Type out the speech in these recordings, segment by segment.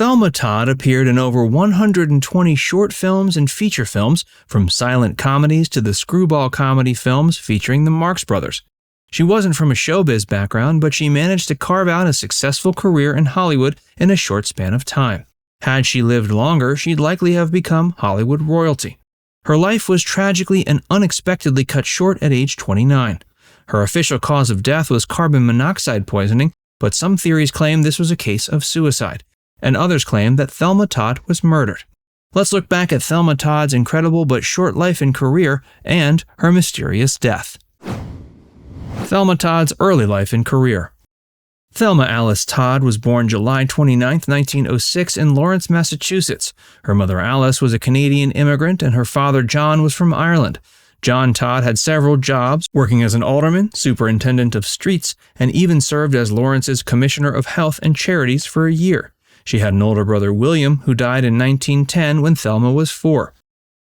Thelma Todd appeared in over 120 short films and feature films, from silent comedies to the screwball comedy films featuring the Marx Brothers. She wasn't from a showbiz background, but she managed to carve out a successful career in Hollywood in a short span of time. Had she lived longer, she'd likely have become Hollywood royalty. Her life was tragically and unexpectedly cut short at age 29. Her official cause of death was carbon monoxide poisoning, but some theories claim this was a case of suicide, and others claim that Thelma Todd was murdered. Let's look back at Thelma Todd's incredible but short life and career and her mysterious death. Thelma Todd's early life and career. Thelma Alice Todd was born July 29, 1906 in Lawrence, Massachusetts. Her mother Alice was a Canadian immigrant and her father John was from Ireland. John Todd had several jobs, working as an alderman, superintendent of streets, and even served as Lawrence's Commissioner of Health and Charities for a year. She had an older brother, William, who died in 1910 when Thelma was 4.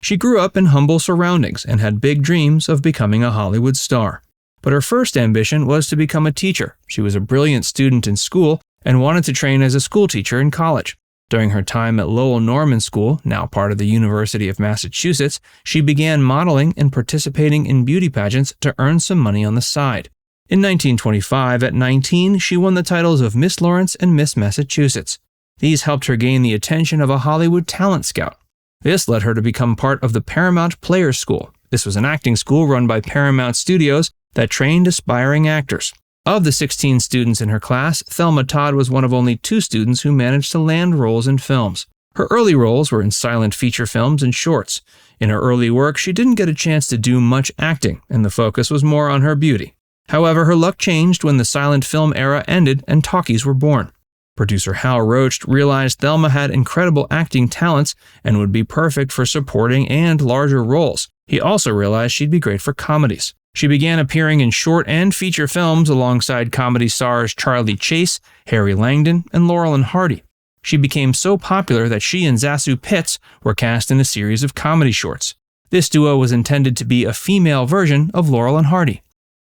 She grew up in humble surroundings and had big dreams of becoming a Hollywood star. But her first ambition was to become a teacher. She was a brilliant student in school and wanted to train as a schoolteacher in college. During her time at Lowell Norman School, now part of the University of Massachusetts, she began modeling and participating in beauty pageants to earn some money on the side. In 1925, at 19, she won the titles of Miss Lawrence and Miss Massachusetts. These helped her gain the attention of a Hollywood talent scout. This led her to become part of the Paramount Players School. This was an acting school run by Paramount Studios that trained aspiring actors. Of the 16 students in her class, Thelma Todd was one of only 2 students who managed to land roles in films. Her early roles were in silent feature films and shorts. In her early work, she didn't get a chance to do much acting, and the focus was more on her beauty. However, her luck changed when the silent film era ended and talkies were born. Producer Hal Roach realized Thelma had incredible acting talents and would be perfect for supporting and larger roles. He also realized she'd be great for comedies. She began appearing in short and feature films alongside comedy stars Charlie Chase, Harry Langdon, and Laurel and Hardy. She became so popular that she and ZaSu Pitts were cast in a series of comedy shorts. This duo was intended to be a female version of Laurel and Hardy.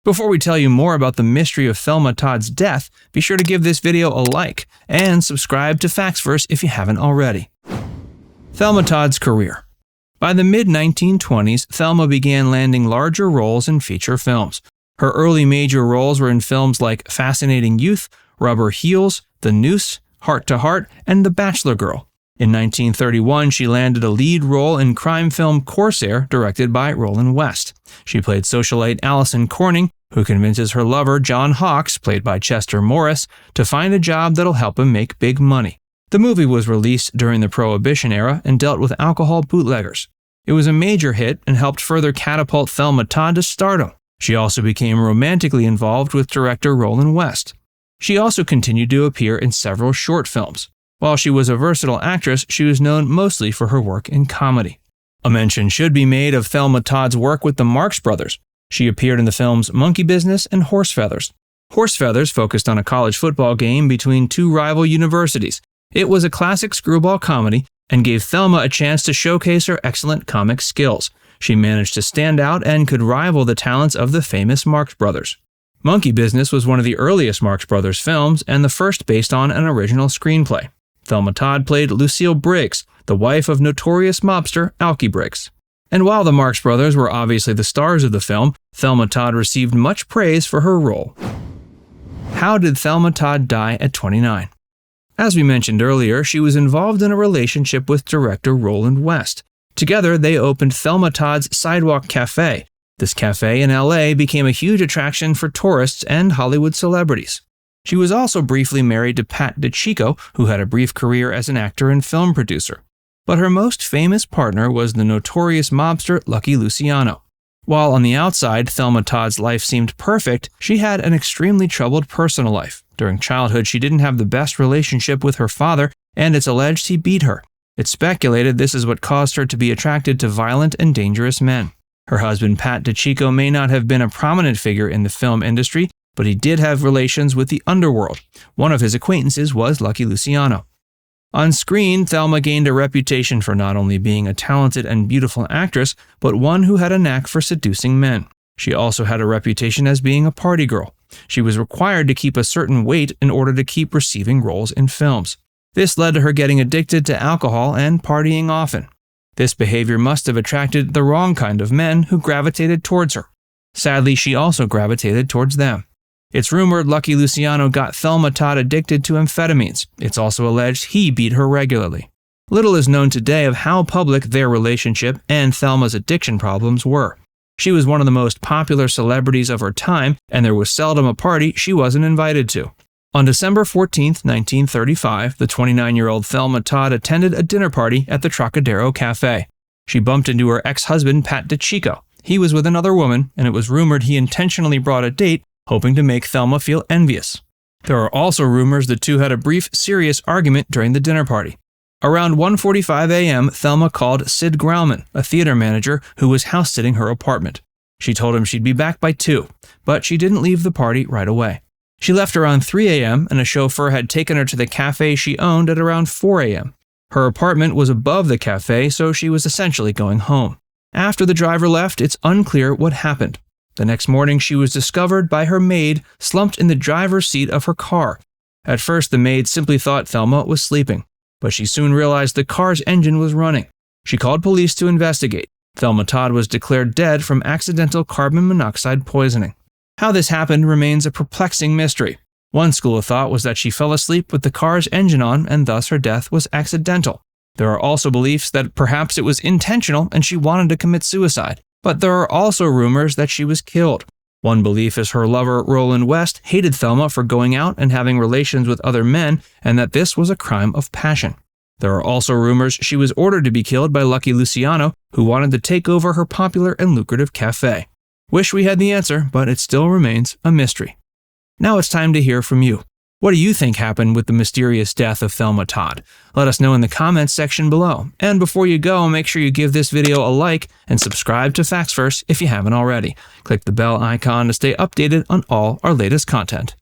Before we tell you more about the mystery of Thelma Todd's death, be sure to give this video a like and subscribe to Factsverse if you haven't already. Thelma Todd's career. By the mid-1920s, Thelma began landing larger roles in feature films. Her early major roles were in films like Fascinating Youth, Rubber Heels, The Noose, Heart to Heart, and The Bachelor Girl. In 1931, she landed a lead role in crime film Corsair, directed by Roland West. She played socialite Allison Corning, who convinces her lover, John Hawkes, played by Chester Morris, to find a job that'll help him make big money. The movie was released during the Prohibition era and dealt with alcohol bootleggers. It was a major hit and helped further catapult Thelma Todd to stardom. She also became romantically involved with director Roland West. She also continued to appear in several short films. While she was a versatile actress, she was known mostly for her work in comedy. A mention should be made of Thelma Todd's work with the Marx Brothers. She appeared in the films Monkey Business and Horse Feathers. Horse Feathers focused on a college football game between 2 rival universities. It was a classic screwball comedy and gave Thelma a chance to showcase her excellent comic skills. She managed to stand out and could rival the talents of the famous Marx Brothers. Monkey Business was one of the earliest Marx Brothers films and the first based on an original screenplay. Thelma Todd played Lucille Briggs, the wife of notorious mobster Alky Briggs. And while the Marx Brothers were obviously the stars of the film, Thelma Todd received much praise for her role. How did Thelma Todd die at 29? As we mentioned earlier, she was involved in a relationship with director Roland West. Together, they opened Thelma Todd's Sidewalk Cafe. This cafe in LA became a huge attraction for tourists and Hollywood celebrities. She was also briefly married to Pat DiCicco, who had a brief career as an actor and film producer. But her most famous partner was the notorious mobster Lucky Luciano. While on the outside, Thelma Todd's life seemed perfect, she had an extremely troubled personal life. During childhood, she didn't have the best relationship with her father, and it's alleged he beat her. It's speculated this is what caused her to be attracted to violent and dangerous men. Her husband, Pat DiCicco, may not have been a prominent figure in the film industry, but he did have relations with the underworld. One of his acquaintances was Lucky Luciano. On screen, Thelma gained a reputation for not only being a talented and beautiful actress, but one who had a knack for seducing men. She also had a reputation as being a party girl. She was required to keep a certain weight in order to keep receiving roles in films. This led to her getting addicted to alcohol and partying often. This behavior must have attracted the wrong kind of men who gravitated towards her. Sadly, she also gravitated towards them. It's rumored Lucky Luciano got Thelma Todd addicted to amphetamines. It's also alleged he beat her regularly. Little is known today of how public their relationship and Thelma's addiction problems were. She was one of the most popular celebrities of her time, and there was seldom a party she wasn't invited to. On December 14, 1935, the 29-year-old Thelma Todd attended a dinner party at the Trocadero Cafe. She bumped into her ex-husband, Pat DiCicco. He was with another woman, and it was rumored he intentionally brought a date, hoping to make Thelma feel envious. There are also rumors the two had a brief, serious argument during the dinner party. Around 1:45 a.m., Thelma called Sid Grauman, a theater manager who was house-sitting her apartment. She told him she'd be back by 2, but she didn't leave the party right away. She left around 3 a.m., and a chauffeur had taken her to the cafe she owned at around 4 a.m. Her apartment was above the cafe, so she was essentially going home. After the driver left, it's unclear what happened. The next morning, she was discovered by her maid slumped in the driver's seat of her car. At first, the maid simply thought Thelma was sleeping, but she soon realized the car's engine was running. She called police to investigate. Thelma Todd was declared dead from accidental carbon monoxide poisoning. How this happened remains a perplexing mystery. One school of thought was that she fell asleep with the car's engine on and thus her death was accidental. There are also beliefs that perhaps it was intentional and she wanted to commit suicide. But there are also rumors that she was killed. One belief is her lover, Roland West, hated Thelma for going out and having relations with other men and that this was a crime of passion. There are also rumors she was ordered to be killed by Lucky Luciano, who wanted to take over her popular and lucrative cafe. Wish we had the answer, but it still remains a mystery. Now it's time to hear from you. What do you think happened with the mysterious death of Thelma Todd? Let us know in the comments section below. And before you go, make sure you give this video a like and subscribe to Facts First if you haven't already. Click the bell icon to stay updated on all our latest content.